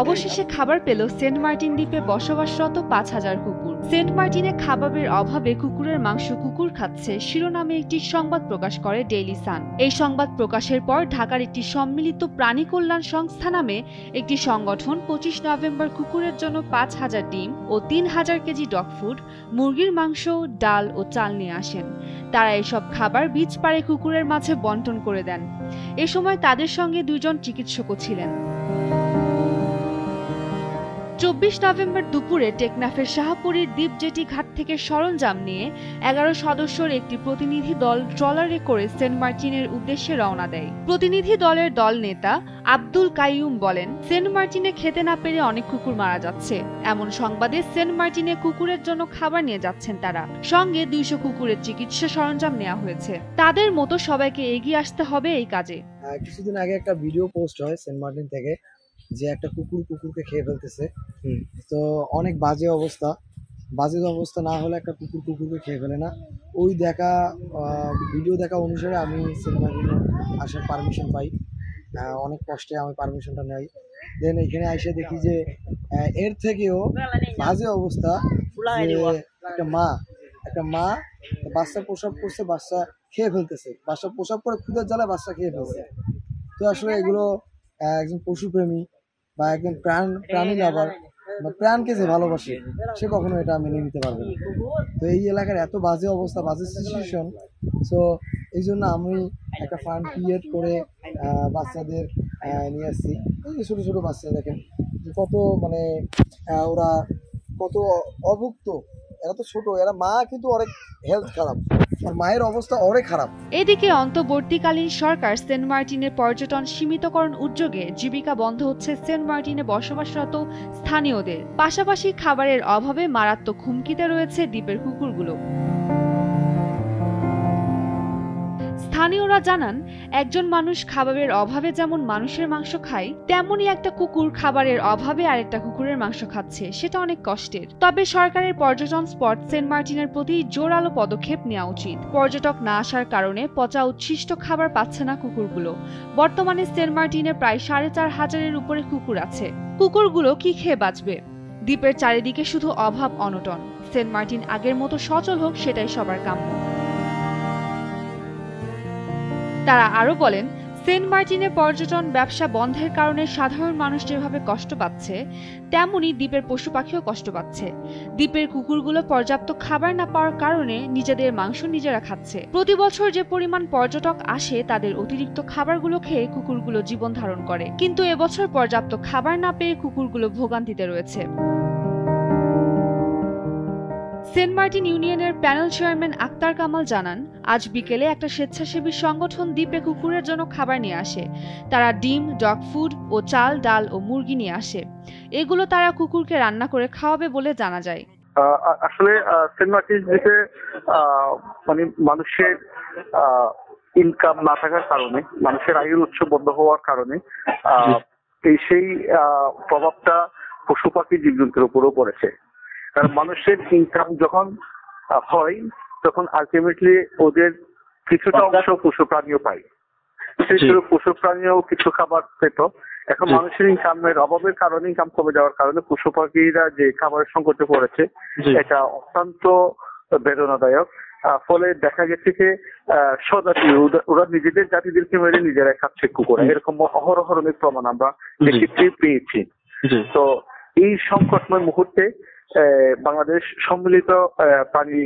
অবশেষে খাবার পেল সেন্ট মার্টিন দ্বীপে বসবাসরত ৫,০০০ কুকুর। সেন্ট মার্টিনে খাবারের অভাবে কুকুরের মাংস কুকুর খাচ্ছে শিরোনামে একটি সংবাদ প্রকাশ করে ডেইলি সান। এই সংবাদ প্রকাশের পর ঢাকার একটি সম্মিলিত প্রাণী কল্যাণ সংস্থা নামে একটি সংগঠন ২৫ নভেম্বর কুকুরের জন্য ৫,০০০ ডিম ও ৩,০০০ কেজি ডগ ফুড, মুরগির মাংস, ডাল ও চাল নিয়ে আসেন। তারা এসব খাবার বীজ পাড়ে কুকুরের মাঝে বন্টন করে দেন। এ সময় তাদের সঙ্গে ২ জন চিকিৎসকও ছিলেন। ২৪ নভেম্বর দুপুরে টেকনাফের শাহপুরীর দ্বীপ জেটি ঘাট থেকে সরঞ্জাম নিয়ে ১১ সদস্যের একটি প্রতিনিধি দল ট্রলারে করে সেন্ট মার্টিনের উদ্দেশ্যে রওনা দেয়। প্রতিনিধি দলের দল নেতা আব্দুল কাইয়ুম বলেন, সেন্ট মার্টিনে খেতে না পেরে অনেক কুকুর মারা যাচ্ছে। এমন সংবাদে সেন্ট মার্টিনে কুকুরের জন্য খাবার নিয়ে যাচ্ছেন তারা। সঙ্গে ২০০ কুকুরের চিকিৎসা সরঞ্জাম নেওয়া হয়েছে। তাদের মতো সবাইকে এগিয়ে আসতে হবে এই কাজে। কিছুদিন আগে একটা ভিডিও পোস্ট হয় সেন্ট মার্টিন থেকে যে একটা কুকুরকে খেয়ে ফেলতেছে। তো অনেক বাজে অবস্থা না হলে একটা কুকুরকে খেয়ে ফেলে না। ওই ভিডিও দেখা অনুসারে আমি সেন্ট মার্টিনে আসার পারমিশন পাই। অনেক কষ্টে আমি পারমিশনটা নেই। দেন এখানে এসে দেখি যে এর থেকেও বাজে অবস্থা, যে একটা মা বাচ্চা প্রসব করছে, বাচ্চা খেয়ে ফেলতেছে, বাচ্চা প্রসব করে ক্ষুধার জ্বালায় বাচ্চা খেয়ে ফেলছে। তো আসলে এগুলো একজন পশুপ্রেমী বা একজন প্রাণী লাভার বা প্রাণকে যে ভালোবাসে সে কখনো এটা মেনে নিতে পারবে না। তো এই এলাকার এত বাজে অবস্থা, বাজে সিচুয়েশন, সো এই জন্য আমি একটা ফান্ড ক্রিয়েট করে বাচ্চাদের নিয়ে আসছি। এই যে ছোটো ছোটো বাচ্চা দেখেন কত ওরা কত অভুক্ত, এরা তো ছোট, এরা মা কিন্তু অনেক হেলথ খারাপ, আর মায়ের অবস্থা অনেক খারাপ। এদিকে অন্তর্বর্তীকালীন সরকার সেন্ট মার্টিনের পর্যটন সীমিতকরণ উদ্যোগে জীবিকা বন্ধ হচ্ছে সেন্ট মার্টিনে বসবাসরত স্থানীয়দের। পাশাপাশি খাবারের অভাবে মারাত্মক হুমকিতে রয়েছে দ্বীপের কুকুরগুলো। স্থানীয়রা জানান, একজন মানুষ খাবারের অভাবে যেমন মানুষের মাংস খায়, তেমনই একটা কুকুর খাবারের অভাবে আরেকটা কুকুরের মাংস খাচ্ছে। সেটা অনেক কষ্টের। তবে সরকারের পর্যটন স্পট সেন্ট মার্টিনের প্রতি জোরালো পদক্ষেপ নেওয়া উচিত। পর্যটক না আসার কারণে পচা উচ্ছিষ্ট খাবার পাচ্ছে না কুকুরগুলো। বর্তমানে সেন্ট মার্টিনে প্রায় ৪,৫০০-এর উপরে কুকুর আছে। কুকুরগুলো কি খেয়ে বাঁচবে? দ্বীপের চারিদিকে শুধু অভাব অনটন। সেন্ট মার্টিন আগের মতো সচল হোক, সেটাই সবার কাম্য। তারা আরো বলেন, সেন্ট মার্টিনে পর্যটন ব্যবসা বন্ধের কারণে সাধারণ মানুষ যেভাবে কষ্ট পাচ্ছে, তেমনি দ্বীপের পশু পাখিও কষ্ট পাচ্ছে। দ্বীপের কুকুরগুলো পর্যাপ্ত খাবার না পাওয়ার কারণে নিজেদের মাংস নিজেরা খাচ্ছে। প্রতি বছর যে পরিমাণ পর্যটক আসে, তাদের অতিরিক্ত খাবারগুলো খেয়ে কুকুরগুলো জীবন ধারণ করে। কিন্তু এবছর পর্যাপ্ত খাবার না পেয়ে কুকুরগুলো ভোগান্তিতে রয়েছে। সেন্ট মার্টিন ইউনিয়নের প্যানেল চেয়ারম্যান আক্তার কামাল জানান, আজ বিকেলে একটা স্বেচ্ছাসেবী সংগঠন দ্বীপে কুকুরের জন্য খাবার নিয়ে আসে। তারা ডিম, ডগ ফুড ও চাল, ডাল ও মুরগি নিয়ে আসে। এগুলো তারা কুকুরকে রান্না করে খাওয়াবে বলে জানা যায়। আসলে সেন্ট মার্টিন দ্বীপে মানুষের ইনকাম না থাকার কারণে, মানুষের আয়ের উৎস বন্ধ হওয়ার কারণে সেই প্রভাবটা পশু পাখি জীবজন্তুর উপরও পড়েছে। কারণ মানুষের ইনকাম যখন হয়, তখন আলটিমেটলি ওদের কিছুটা অংশ পশু প্রাণীও পায়। সেই পশু প্রাণীও কিছু খাবার পেত। এখন মানুষের ইনকামের অভাবের কারণে, ইনকাম কমে যাওয়ার কারণে পশু পাখিরা যে খাবারের সংকটে পড়েছে, এটা অত্যন্ত বেদনাদায়ক। ফলে দেখা গেছে যে স্বজাতি ওরা নিজেদের জাতিদেরকে মেরে নিজেরাই খাচ্ছে কুকুর। এরকম অহরহ অনেক প্রমাণ আমরা পেয়েছি। তো এই সংকটময় মুহূর্তে বাংলাদেশ সম্মিলিত প্রাণী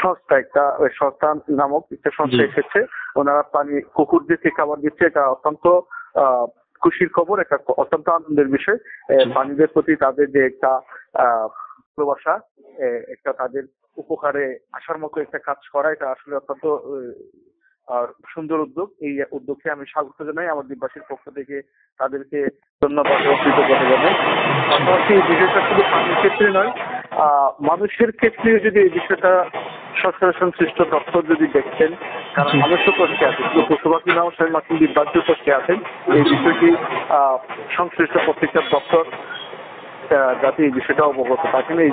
সংস্থা, একটা সংস্থা নামক একটা সংস্থা এসেছে। ওনারা কুকুরদেরকে খাবার দিচ্ছে। এটা অত্যন্ত খুশির খবর, একটা অত্যন্ত আনন্দের বিষয়। প্রাণীদের প্রতি তাদের যে একটা ভালোবাসা, একটা তাদের উপকারে আসার মতো একটা কাজ করা, এটা আসলে অত্যন্ত সুন্দর উদ্যোগ। এই উদ্যোগকে আমি স্বাগত জানাই। আমার দ্বীপবাসীর পক্ষ থেকে তাদেরকে ধন্যবাদ ও কৃতজ্ঞতা জানাই। পাশাপাশি এই বিষয়টা শুধু প্রাণীর ক্ষেত্রে নয়, মানুষের ক্ষেত্রেও যদি এই বিষয়টা সরকারের সংশ্লিষ্ট তথ্য যদি দেখছেন, কারণ মানুষও কষ্টে আছে, শুধু পশু পাখি নাও, সেন্ট মার্টিন দ্বীপবাসীও কষ্টে আছেন। এই বিষয়টি সংশ্লিষ্ট প্রত্যেকটা দপ্তর যাতে এই বিষয়টা অবগত থাকেন, এই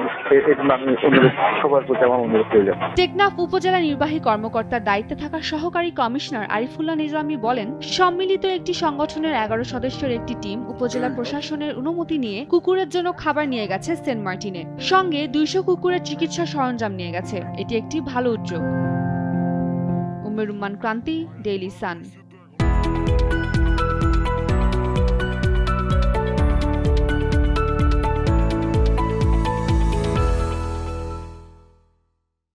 জন্য আমি অনুরোধ, সবার প্রতি আমার অনুরোধ হয়ে যাবে। টেকনাফ উপজেলা নির্বাহী কর্মকর্তার দায়িত্বে থাকা সহকারী কমিশনার আরিফুল্লাহ নিজামী বলেন, সম্মিলিত একটি সংগঠনের 11 সদস্যের একটি টিম উপজেলা প্রশাসনের অনুমতি নিয়ে কুকুরের জন্য খাবার নিয়ে গেছে সেন্ট মার্টিনে। সঙ্গে 200 কুকুরের চিকিৎসা সরঞ্জাম নিয়ে গেছে। এটি একটি ভালো উদ্যোগ। উম্মে রুম্মান ক্রান্তি, ডেইলি সান।